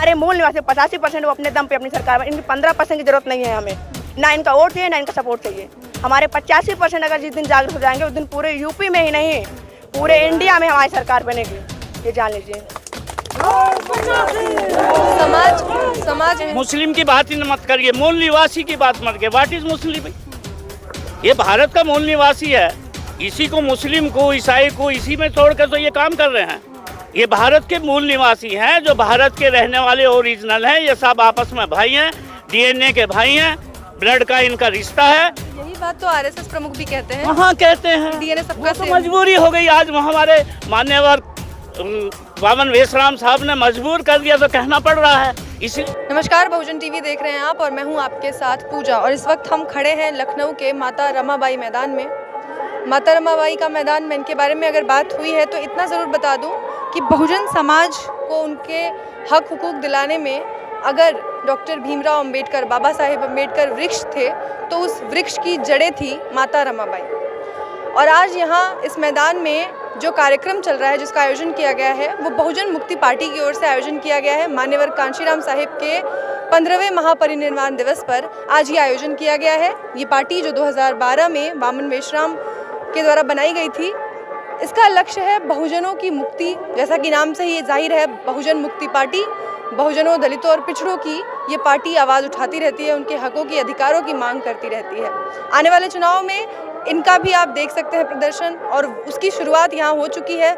हमारे मूल निवासी 85% वो अपने दम पे अपनी सरकार में, इनकी 15% की जरूरत नहीं है हमें, ना इनका वोट चाहिए ना इनका सपोर्ट चाहिए। हमारे 85% अगर जिस दिन जागरूक हो जाएंगे उस दिन पूरे यूपी में ही नहीं पूरे इंडिया में हमारी सरकार बनेगी, ये जान लीजिए। समाज मुस्लिम की बात ही मत करिए, मूल निवासी की बात मत करिए। व्हाट इज मुस्लिम? ये भारत का मूल निवासी है, इसी को मुस्लिम को ईसाई को इसी में तोड़कर तो ये काम कर रहे हैं। ये भारत के मूल निवासी हैं, जो भारत के रहने वाले ओरिजिनल हैं। ये सब आपस में भाई हैं, डीएनए के भाई हैं, ब्लड का इनका रिश्ता है। यही बात तो आरएसएस प्रमुख भी कहते हैं। हाँ कहते हैं, डीएनए सबका तो मजबूरी हो गई। आज हमारे मान्यवर बावन वेशराम साहब ने मजबूर कर दिया तो कहना पड़ रहा है। इसी नमस्कार, बहुजन टीवी देख रहे हैं आप और मैं हूं आपके साथ पूजा। और इस वक्त हम खड़े हैं लखनऊ के माता रमाबाई मैदान में। माता रमाबाई का मैदान में इनके बारे में अगर बात हुई है तो इतना ज़रूर बता दूं कि बहुजन समाज को उनके हक हुकूक दिलाने में अगर डॉक्टर भीमराव अंबेडकर, बाबा साहेब अंबेडकर वृक्ष थे तो उस वृक्ष की जड़ें थी माता रमाबाई। और आज यहाँ इस मैदान में जो कार्यक्रम चल रहा है, जिसका आयोजन किया गया है, वो बहुजन मुक्ति पार्टी की ओर से आयोजन किया गया है। मान्यवर कांशीराम साहिब के 15वें महापरिनिर्वाण दिवस पर आज ये आयोजन किया गया है। ये पार्टी जो 2012 में बावन वेशराम के द्वारा बनाई गई थी, इसका लक्ष्य है बहुजनों की मुक्ति। जैसा कि नाम से ही ये जाहिर है, बहुजन मुक्ति पार्टी बहुजनों, दलितों और पिछड़ों की ये पार्टी आवाज़ उठाती रहती है, उनके हकों की, अधिकारों की मांग करती रहती है। आने वाले चुनाव में इनका भी आप देख सकते हैं प्रदर्शन, और उसकी शुरुआत यहाँ हो चुकी है।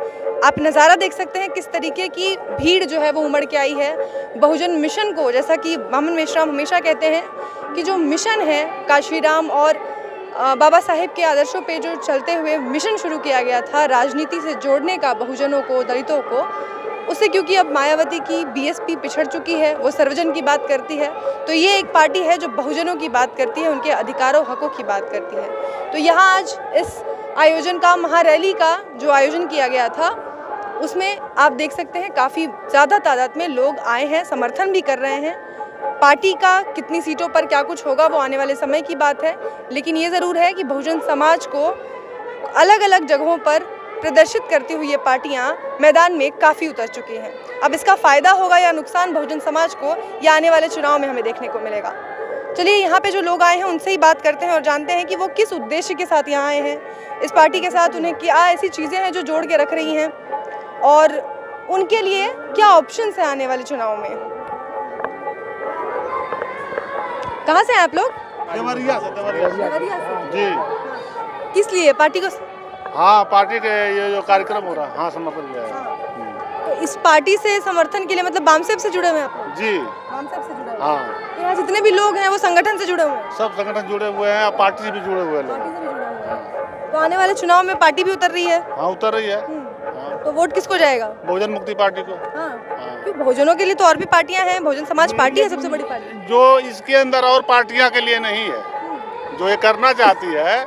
आप नज़ारा देख सकते हैं किस तरीके की भीड़ जो है वो उमड़ के आई है। बहुजन मिशन को, जैसा कि बावन वेशराम हमेशा कहते हैं कि जो मिशन है काशीराम और बाबा साहेब के आदर्शों पे जो चलते हुए मिशन शुरू किया गया था राजनीति से जोड़ने का बहुजनों को, दलितों को, उससे क्योंकि अब मायावती की बीएसपी पिछड़ चुकी है, वो सर्वजन की बात करती है, तो ये एक पार्टी है जो बहुजनों की बात करती है, उनके अधिकारों, हकों की बात करती है। तो यहाँ आज इस आयोजन का, महारैली का जो आयोजन किया गया था, उसमें आप देख सकते हैं काफ़ी ज़्यादा तादाद में लोग आए हैं, समर्थन भी कर रहे हैं। पार्टी का कितनी सीटों पर क्या कुछ होगा वो आने वाले समय की बात है, लेकिन ये ज़रूर है कि बहुजन समाज को अलग अलग जगहों पर प्रदर्शित करती हुई ये पार्टियां मैदान में काफ़ी उतर चुकी हैं। अब इसका फ़ायदा होगा या नुकसान बहुजन समाज को, या आने वाले चुनाव में हमें देखने को मिलेगा। चलिए यहाँ पे जो लोग आए हैं उनसे ही बात करते हैं और जानते हैं कि वो किस उद्देश्य के साथ यहाँ आए हैं, इस पार्टी के साथ उन्हें क्या ऐसी चीज़ें हैं जो जोड़ के रख रही हैं, और उनके लिए क्या ऑप्शंस हैं आने वाले चुनाव में। कहाँ से हैं आप लोग? देवरिया से जी। किस लिए पार्टी को? हाँ, पार्टी के ये जो कार्यक्रम हो रहा है, हाँ समर्थन किया है। तो इस पार्टी से समर्थन के लिए मतलब बामसेब से जुड़े हुए हैं आप लोग? जी बामसेब से जुड़े हुए हैं। हाँ, तो यहाँ जितने भी लोग हैं वो संगठन से जुड़े हुए हैं? सब संगठन जुड़े हुए हैं और पार्टी से भी जुड़े हुए हैं पार्टी लोग। से भी जुड़े हुए हैं। तो आने वाले चुनाव में पार्टी भी उतर रही है? हाँ, उतर रही है। हाँ, तो वोट किसको जाएगा? बहुजन मुक्ति पार्टी को। हाँ। क्यों? बहुजनों के लिए तो और भी पार्टियां हैं, बहुजन समाज पार्टी है सबसे बड़ी पार्टी। जो इसके अंदर और पार्टियां के लिए नहीं है, जो ये करना चाहती है।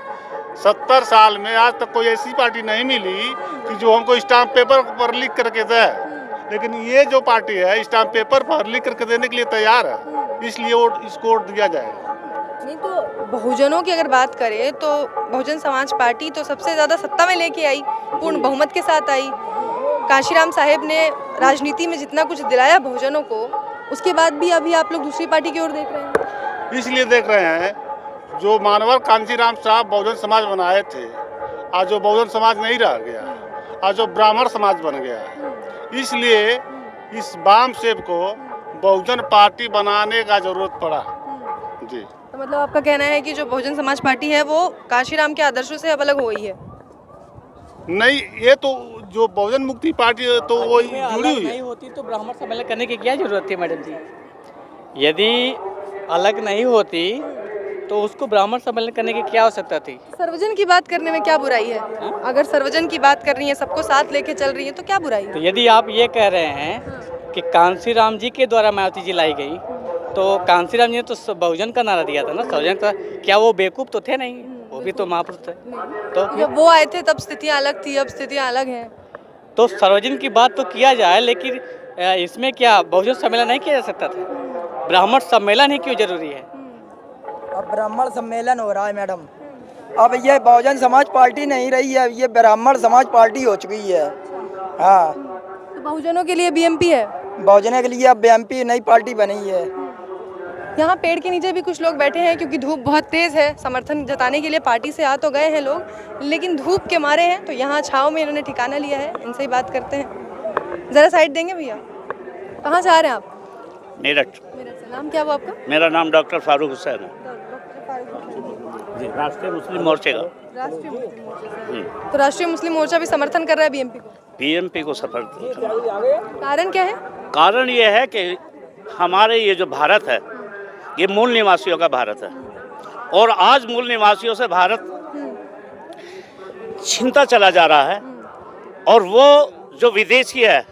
70 साल में आज तक कोई ऐसी पार्टी नहीं मिली कि जो हमको स्टाम्प पेपर पर लिख करके दे, लेकिन ये जो पार्टी है स्टाम्प पेपर पर लिख करके देने के लिए तैयार है, इसलिए इसको वोट दिया जाएगा। नहीं तो बहुजनों की अगर बात करें तो बहुजन समाज पार्टी तो सबसे ज़्यादा सत्ता में लेके आई, पूर्ण बहुमत के साथ आई। काशीराम साहेब ने राजनीति में जितना कुछ दिलाया बहुजनों को, उसके बाद भी अभी आप लोग दूसरी पार्टी की ओर देख रहे हैं। इसलिए देख रहे हैं, जो मानवर कांशीराम साहब बहुजन समाज बनाए थे, आज जो बहुजन समाज नहीं रह गया, आज जो ब्राह्मण समाज बन गया, इसलिए इस बामसेब को बहुजन पार्टी बनाने का जरूरत पड़ा जी। तो मतलब आपका कहना है कि जो बहुजन समाज पार्टी है वो काशीराम के आदर्शों से अब अलग हो गई है? नहीं, ये तो जो बहुजन मुक्ति पार्टी है तो वो जुड़ी हुई नहीं होती तो ब्राह्मण सम्मेलन करने की क्या जरूरत थी मैडम जी? यदि अलग नहीं होती तो उसको ब्राह्मण सम्मेलन करने की क्या आवश्यकता थी? सर्वजन की बात करने में क्या बुराई है? अगर सर्वजन की बात कर रही है, सबको साथ लेके चल रही है, तो क्या बुराई है? तो यदि आप ये कह रहे हैं कि कांशीराम जी के द्वारा मायावती जी लाई गई, तो कांशीराम जी ने तो बहुजन का नारा दिया था ना, सर्वजन का। क्या वो बेवकूफ़ तो थे नहीं? वो भी तो महापुरुष थे। तो जब वो आए थे तब स्थितियाँ अलग थी, अब स्थितियाँ अलग हैं। तो सर्वजन की बात तो किया जाए, लेकिन इसमें क्या बहुजन सम्मेलन नहीं किया जा सकता था? ब्राह्मण सम्मेलन ही क्यों जरूरी है? अब ब्राह्मण सम्मेलन हो रहा है मैडम। अब ये बहुजन समाज पार्टी नहीं रही है, ये ब्राह्मण समाज पार्टी हो चुकी है। हाँ, तो बहुजनों के लिए बीएमपी है? बहुजन के लिए अब बीएमपी नई पार्टी बनी है। यहाँ पेड़ के नीचे भी कुछ लोग बैठे हैं क्योंकि धूप बहुत तेज़ है। समर्थन जताने के लिए पार्टी से आ तो गए हैं लोग, लेकिन धूप के मारे हैं, तो यहाँ छाँव में इन्होंने ठिकाना लिया है। इनसे ही बात करते हैं। ज़रा साइड देंगे भैया? कहाँ से आ रहे हैं आप? मेरठ। मेरठ से। नाम क्या हुआ आपका? मेरा नाम डॉक्टर फारूक हुसैन है जी, राष्ट्रीय मुस्लिम मोर्चे का। राष्ट्रीय मुस्लिम मोर्चा से। तो राष्ट्रीय मुस्लिम मोर्चा भी समर्थन कर रहा है बीएमपी को? बीएमपी को सफल। कारण क्या है? कारण ये है कि हमारे ये जो भारत है ये मूल निवासियों का भारत है, और आज मूल निवासियों से भारत छीनता चला जा रहा है। और वो जो विदेशी है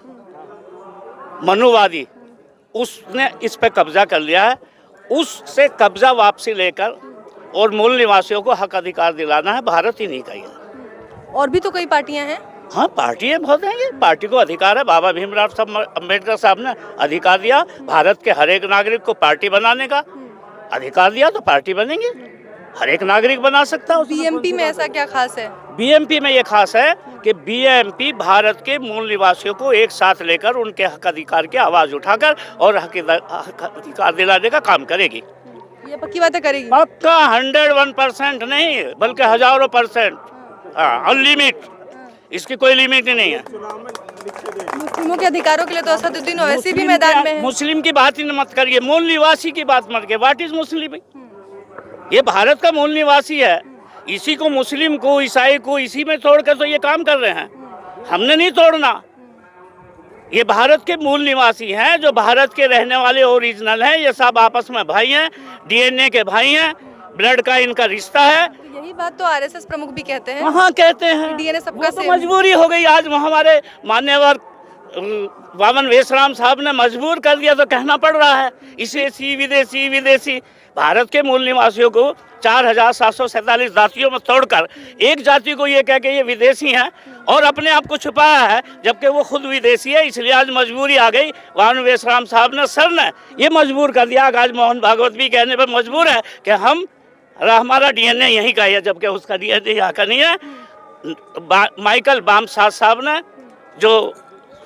मनुवादी, उसने इस पे कब्जा कर लिया है। उससे कब्जा वापसी लेकर और मूल निवासियों को हक अधिकार दिलाना है। भारत ही नहीं का है। और भी तो कई पार्टियां हैं। हाँ, पार्टियाँ बहुत हैं। ये पार्टी को अधिकार है। बाबा भीमराव अम्बेडकर साहब ने अधिकार दिया भारत के हर एक नागरिक को पार्टी बनाने का अधिकार दिया, तो पार्टी बनेंगे। हर एक नागरिक बना सकता है। बीएमपी में ऐसा क्या खास है? बीएमपी में ये खास है कि बीएमपी भारत के मूल निवासियों को एक साथ लेकर उनके हक अधिकार की आवाज उठाकर और हक अधिकार दिलाने का काम करेगी। ये पक्की बातें करेगी? पक्का 101% नहीं, बल्कि हजारों %। अनलिमिट, इसकी कोई लिमिट ही नहीं है। मुस्लिमों के अधिकारों के लिए तो असदुद्दीन ओवैसी भी मैदान में है। मुस्लिम की बात ही मत करिए, मूल निवासी की बात मत करिए। व्हाट इज मुस्लिम? ये भारत का मूल निवासी है। इसी को, मुस्लिम को, ईसाई को इसी में तोड़कर तो ये काम कर रहे हैं। हमने नहीं तोड़ना। ये भारत के मूल निवासी हैं, जो भारत के रहने वाले ओरिजिनल हैं। ये सब आपस में भाई हैं, डीएनए के भाई हैं, ब्लड का इनका रिश्ता है। यही बात तो आरएसएस प्रमुख भी कहते हैं। हाँ, कहते हैं। डीएनए सबका तो मजबूरी हो गई। आज हमारे मान्यवर वामन वेशराम साहब ने मजबूर कर दिया, तो कहना पड़ रहा है। इसे विदेशी विदेशी भारत के मूल निवासियों को 4747 जातियों में तोड़कर एक जाति को ये कह के ये विदेशी हैं और अपने आप को छुपाया है, जबकि वो खुद विदेशी है। इसलिए आज मजबूरी आ गई। वामन वेशराम साहब ने, सर ने ये मजबूर कर दिया। आज मोहन भागवत भी कहने पर मजबूर है कि हमारा डीएनए यहीं का है, जबकि उसका डीएनए यहाँ का नहीं है। माइकल बामसाद साहब ने, जो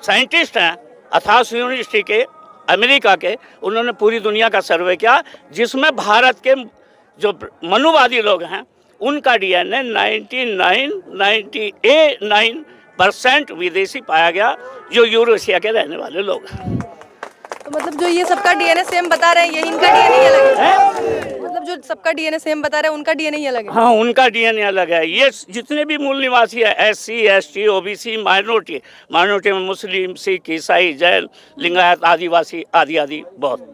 साइंटिस्ट हैं अथास यूनिवर्सिटी के, अमेरिका के, उन्होंने पूरी दुनिया का सर्वे किया, जिसमें भारत के जो मनुवादी लोग हैं उनका डीएनए 99% विदेशी पाया गया, जो यूरोशिया के रहने वाले लोग हैं। तो मतलब जो ये सबका डीएनए सेम बता रहे हैं, यही इनका डीएनए अलग है? मतलब जो सबका डीएनए सेम बता रहे हैं, उनका डीएनए अलग है? हाँ, उनका डीएनए अलग है। ये जितने भी मूल निवासी है, SC ST OBC, माइनॉरिटी में मुस्लिम, सिख, ईसाई, जैन, लिंगायत, आदिवासी आदि आदि बहुत,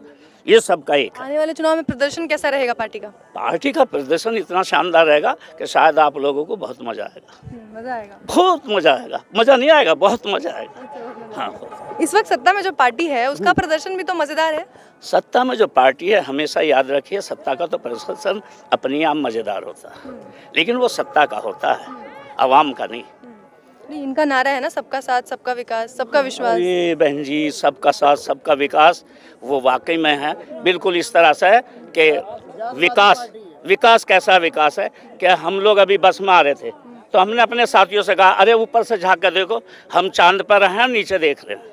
ये सब का एक है। आने वाले चुनाव में प्रदर्शन कैसा रहेगा पार्टी का? पार्टी का प्रदर्शन इतना शानदार रहेगा कि शायद आप लोगों को बहुत मजा आएगा। मजा आएगा? बहुत मजा आएगा। मजा नहीं आएगा, बहुत मजा आएगा। हाँ, इस वक्त सत्ता में जो पार्टी है उसका प्रदर्शन भी तो मजेदार है। सत्ता में जो पार्टी है, हमेशा याद रखिए, सत्ता का तो प्रदर्शन अपने आप मजेदार होता है, लेकिन वो सत्ता का होता है, आवाम का नहीं। इनका नारा है ना, सबका साथ, सबका विकास, सबका विश्वास। ये बहन जी, सबका साथ सबका विकास, वो वाकई में है। बिल्कुल इस तरह से है कि विकास कैसा विकास है कि हम लोग अभी बस में आ रहे थे, तो हमने अपने साथियों से कहा, अरे ऊपर से झाँक कर देखो, हम चांद पर हैं, नीचे देख रहे हैं।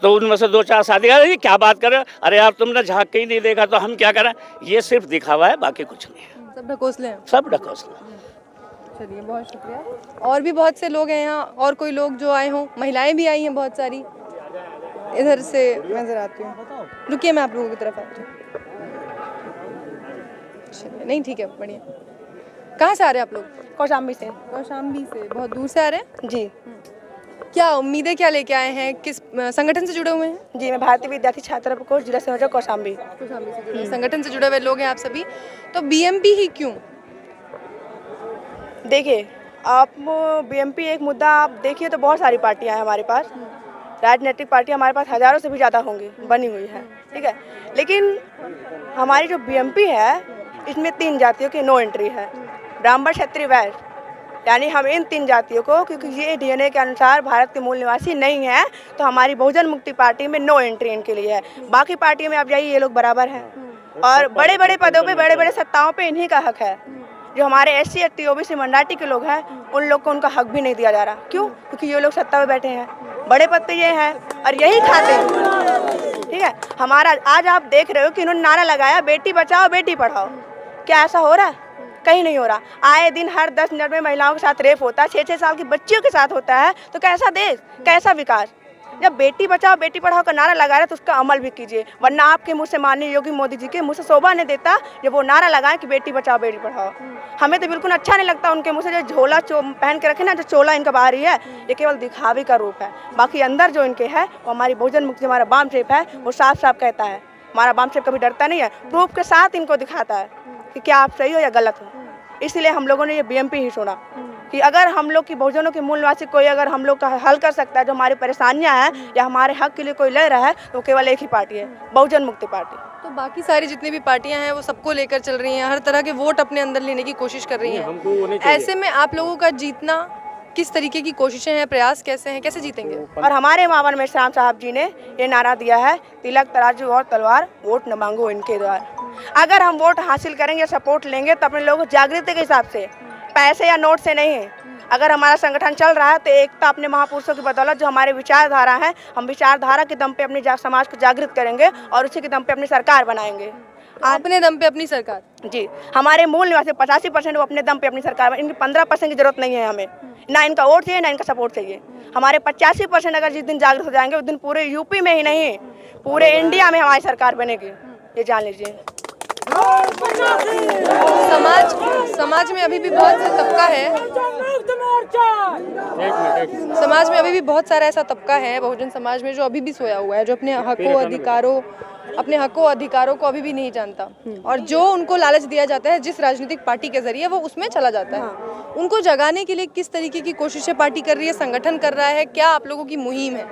तो उनमें से 2-4 साथी कह रहे, क्या बात कर रहे हो? अरे यार, तुमने झाँक के ही नहीं देखा तो हम क्या करें? ये सिर्फ दिखावा है, बाकी कुछ नहीं है। सब ढकोसले हैं। सब ढकोसले। चलिए, बहुत शुक्रिया। और भी बहुत से लोग हैं यहाँ, और कोई लोग जो आए हों, महिलाएं भी आई हैं बहुत सारी। इधर से मैं जरा आती हूँ, रुकिए, मैं आप लोगों की तरफ आती हूँ। चलिए, नहीं ठीक है, बढ़िया। कहाँ से आ रहे हैं आप लोग? कौशाम्बी से। कौशाम्बी से? बहुत दूर से आ रहे हैं जी। क्या उम्मीदें क्या लेके आए हैं? किस संगठन से जुड़े हुए हैं? जी, मैं भारतीय विद्यार्थी छात्र प्रकोष्ठ जिला संयोजक कौशाम्बी। संगठन से जुड़े हुए लोग हैं आप सभी। तो बीएमपी ही क्यों? देखिए, आप बीएमपी एक मुद्दा आप देखिए तो बहुत सारी पार्टियां हैं हमारे पास। राजनीतिक पार्टी हमारे पास हज़ारों से भी ज़्यादा होंगी, बनी हुई है, ठीक है। लेकिन हमारी जो बीएमपी है, इसमें 3 जातियों की नो एंट्री है, ब्राह्मण, क्षत्रिय, वैश्य। यानी हम इन 3 जातियों को, क्योंकि ये डीएनए के अनुसार भारत के मूल निवासी नहीं है, तो हमारी बहुजन मुक्ति पार्टी में नो एंट्री इनके लिए है। बाकी पार्टियों में आप जाइए, ये लोग बराबर हैं, और बड़े बड़े पदों पे, बड़े बड़े सत्ताओं पे इन्हीं का हक है। जो हमारे SC ST OBC माइनॉरिटी के लोग हैं, उन लोग को उनका हक भी नहीं दिया जा रहा। क्यों? क्योंकि ये लोग सत्ता में बैठे हैं। बड़े पद पे ये हैं और यही खाते हैं। ठीक है, हमारा आज आप देख रहे हो कि इन्होंने नारा लगाया बेटी बचाओ बेटी पढ़ाओ। क्या ऐसा हो रहा है? कहीं नहीं हो रहा। आए दिन हर 10 मिनट में महिलाओं के साथ रेप होता है, 6-6 साल की बच्चियों के साथ होता है। तो कैसा देश, कैसा विकास? जब बेटी बचाओ बेटी पढ़ाओ का नारा लगा रहे तो उसका अमल भी कीजिए, वरना आपके मुंह से माननीय योगी मोदी जी के मुंह से शोभा नहीं देता जब वो नारा लगाएं कि बेटी बचाओ बेटी पढ़ाओ। हमें तो बिल्कुल अच्छा नहीं लगता उनके मुंह से जो झोला पहन के रखे ना, जो चोला इनका बाहरी है, ये केवल दिखावे का रूप है। बाकी अंदर जो इनके है वो हमारी बहुजन मुक्ति, हमारा बाम शेप है, वो साफ साफ कहता है। हमारा बाम शेप कभी डरता नहीं है, प्रूफ के साथ इनको दिखाता है कि क्या आप सही हो या गलत हो। इसलिए हम लोगों ने ये बीएमपी ही चुना कि अगर हम लोग की बहुजनों के मूल निवासी कोई अगर हम लोग का हल कर सकता है, जो हमारी परेशानियां हैं या हमारे हक के लिए कोई लड़ रहा है, तो केवल एक ही पार्टी है, बहुजन मुक्ति पार्टी। तो बाकी सारी जितनी भी पार्टियां हैं वो सबको लेकर चल रही हैं, हर तरह के वोट अपने अंदर लेने की कोशिश कर रही हैं। ऐसे में आप लोगों का जीतना किस तरीके की कोशिशें हैं, प्रयास कैसे हैं, कैसे जीतेंगे? और हमारे मावन में श्याम साहब जी ने ये नारा दिया है, तिलक तराजू और तलवार, वोट न मांगो इनके द्वार। अगर हम वोट हासिल करेंगे, सपोर्ट लेंगे तो अपने लोगों को जागृति के हिसाब से, पैसे या नोट से नहीं है। अगर हमारा संगठन चल रहा है तो एकता अपने महापुरुषों की बदौलत, जो हमारे विचारधारा है, हम विचारधारा के दम पे अपने समाज को जागृत करेंगे और उसी के दम पे अपनी सरकार बनाएंगे। अपने दम पे अपनी सरकार? जी, हमारे मूल निवासी 85% वो अपने दम पे अपनी सरकार, इनकी 15% की जरूरत नहीं है हमें। ना इनका वोट चाहिए ना इनका सपोर्ट चाहिए। हमारे 85% अगर जिस दिन जागृत हो जाएंगे उस दिन पूरे यूपी में ही नहीं, पूरे इंडिया में हमारी सरकार बनेगी, ये जान लीजिए। समाज में अभी भी बहुत से तबका है, समाज में अभी भी बहुत सारा ऐसा तबका है बहुजन समाज में जो अभी भी सोया हुआ है, जो अपने हकों अधिकारों को अभी भी नहीं जानता, और जो उनको लालच दिया जाता है जिस राजनीतिक पार्टी के जरिए, वो उसमें चला जाता है। उनको जगाने के लिए किस तरीके की कोशिशें पार्टी कर रही है, संगठन कर रहा है, क्या आप लोगों की मुहिम है?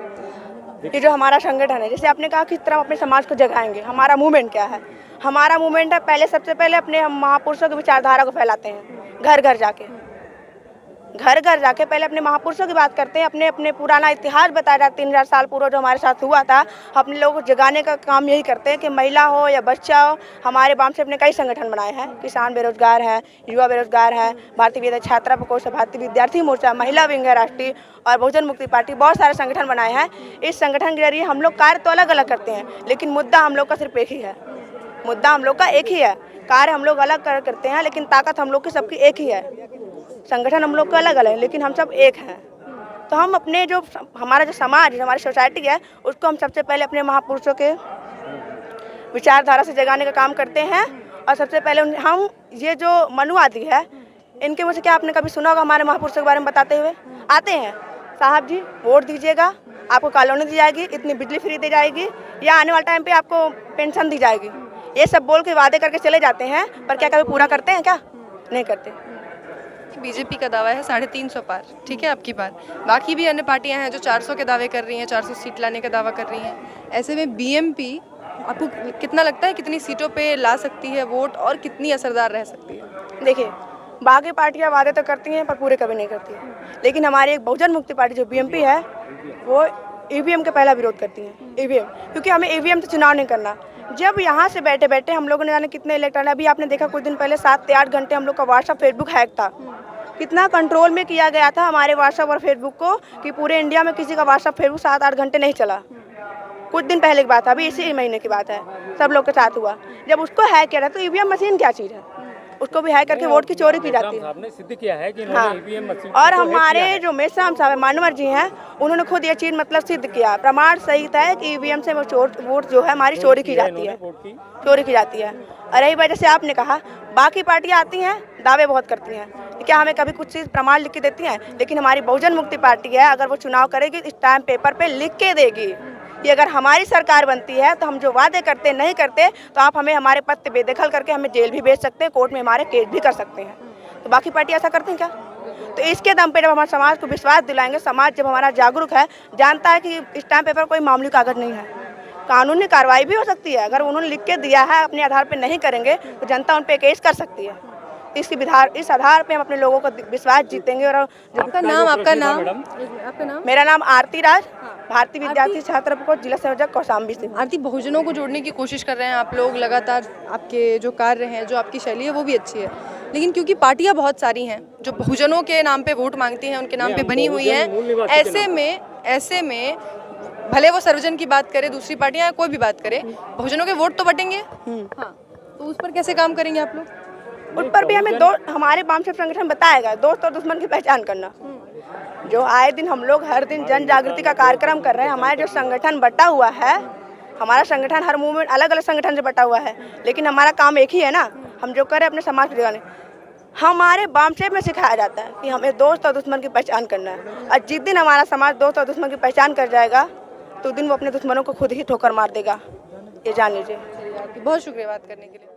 ये जो हमारा संगठन है, जैसे आपने कहा किस तरह अपने समाज को जगाएंगे, हमारा मूवमेंट क्या है? हमारा मूवमेंट है, पहले सबसे पहले अपने हम महापुरुषों की विचारधारा को फैलाते हैं, घर घर जाके पहले अपने महापुरुषों की बात करते हैं, अपने पुराना इतिहास बताया जाता है, 3000 साल पूर्व जो हमारे साथ हुआ था। अपने लोगों को जगाने का काम यही करते हैं कि महिला हो या बच्चा हो। हमारे बाम से अपने कई संगठन बनाए हैं, किसान बेरोजगार है, युवा बेरोजगार है, भारतीय विद्यार्थी छात्रा प्रकोष्ठ, भारतीय विद्यार्थी मोर्चा, महिला विंग है राष्ट्रीय, और बहुजन मुक्ति पार्टी, बहुत सारे संगठन बनाए हैं। इस संगठन के जरिए हम लोग कार्य तो अलग अलग करते हैं, लेकिन मुद्दा हम लोग का सिर्फ एक ही है, मुद्दा हम लोग का एक ही है। कार्य हम लोग अलग करते हैं, लेकिन ताकत हम लोग की सबकी एक ही है। संगठन हम लोग का अलग अलग है, लेकिन हम सब एक हैं। तो हम अपने जो हमारा जो समाज है, हमारी सोसाइटी है, उसको हम सबसे पहले अपने महापुरुषों के विचारधारा से जगाने का काम करते हैं। और सबसे पहले हम ये जो मनुवादी है, इनके मुझे क्या आपने कभी सुना होगा हमारे महापुरुषों के बारे में बताते हुए? आते हैं, साहब जी वोट दीजिएगा, आपको कॉलोनी दी जाएगी, इतनी बिजली फ्री दी जाएगी, या आने वाले टाइम पे आपको पेंशन दी जाएगी, ये सब बोल के वादे करके चले जाते हैं। पर क्या कभी पूरा करते हैं? क्या नहीं करते। बीजेपी का दावा है 350 पार, ठीक है आपकी बात। बाकी भी अन्य पार्टियां हैं जो 400 के दावे कर रही हैं, 400 सीट लाने का दावा कर रही हैं। ऐसे में बीएमपी आपको कितना लगता है कितनी सीटों पे ला सकती है वोट, और कितनी असरदार रह सकती है? देखिए, बाकी पार्टियां वादे तो करती हैं पर पूरे कभी नहीं करती हैं। लेकिन हमारी एक बहुजन मुक्ति पार्टी जो बीएमपी है, वो ईवीएम का पहला विरोध करती हैं। ईवीएम, क्योंकि हमें ईवीएम से चुनाव नहीं करना। जब यहाँ से बैठे बैठे हम लोगों ने जाने कितने इलेक्ट्रॉन, अभी आपने देखा कुछ दिन पहले 7 से 8 घंटे हम लोग का व्हाट्सअप फेसबुक हैक था। कितना कंट्रोल में किया गया था हमारे व्हाट्सअप और फेसबुक को कि पूरे इंडिया में किसी का व्हाट्सअप फेसबुक 7-8 घंटे नहीं चला। कुछ दिन पहले की बात है, अभी इसी महीने की बात है, सब लोग के साथ हुआ। जब उसको हैक किया था, तो ईवीएम मशीन क्या चीज़ है, उसको भी हैक करके वोट की चोरी की जाती है। सिद्ध किया है कि हाँ, और हमारे जो मेश्राम साहब मानवर जी हैं, उन्होंने खुद ये चीज़ मतलब सिद्ध किया, प्रमाण सहित है कि ईवीएम से वोट जो है हमारी चोरी की जाती है, चोरी की जाती है। और यही वजह से आपने कहा बाकी पार्टियां आती हैं, दावे बहुत करती हैं, क्या हमें कभी कुछ चीज़ प्रमाण लिख के देती हैं? लेकिन हमारी बहुजन मुक्ति पार्टी है, अगर वो चुनाव करेगी स्टैम्प पेपर पे लिख के देगी कि अगर हमारी सरकार बनती है तो हम जो वादे करते नहीं करते तो आप हमें हमारे पद पे बेदखल करके हमें जेल भी भेज सकते हैं, कोर्ट में हमारे केस भी कर सकते हैं। तो बाकी पार्टी ऐसा करती हैं क्या? तो इसके दम पे जब हमारे समाज को विश्वास दिलाएंगे, समाज जब हमारा जागरूक है, जानता है कि स्टैम्प पेपर कोई मामूली कागज नहीं है, कानूनी कार्रवाई भी हो सकती है। अगर उन्होंने लिख के दिया है, अपने आधार पर नहीं करेंगे तो जनता उन पर केस कर सकती है। इस आधार पे हम अपने लोगों को विश्वास जीतेंगे। और आपका नाम? मेरा नाम आरती राज, भारतीय विद्यार्थी छात्र प्रकोष्ठ, जिला संयोजक कौशाम्बी से। आरती, बहुजनों को जोड़ने की कोशिश कर रहे हैं आप लोग लगातार, आपके जो कार्य हैं, जो आपकी शैली है वो भी अच्छी है, लेकिन क्योंकि पार्टियां बहुत सारी हैं जो बहुजनों के नाम पे वोट मांगती हैं, उनके नाम पे बनी हुई हैं, ऐसे में भले वो सर्वजन की बात करे, दूसरी पार्टियां कोई भी बात करे, बहुजनों के वोट तो बटेंगे। हाँ, तो उस पर कैसे काम करेंगे आप लोग? उस पर भी हमें हमारे वामसेप संगठन बताएगा दोस्त और दुश्मन की पहचान करना। जो आए दिन हम लोग हर दिन जन जागृति का कार्यक्रम कर रहे हैं। हमारा जो संगठन बटा हुआ है, हमारा संगठन हर मूवमेंट अलग अलग संगठन से बटा हुआ है, लेकिन हमारा काम एक ही है ना। हम जो करें अपने समाज को दिखाने। हमारे वामसेप में सिखाया जाता है कि हमें दोस्त और दुश्मन की पहचान करना है, और जिस दिन हमारा समाज दोस्त और दुश्मन की पहचान कर जाएगा तो दिन वो अपने दुश्मनों को खुद ही ठोकर मार देगा, ये जान लीजिए। बहुत शुक्रिया बात करने के लिए।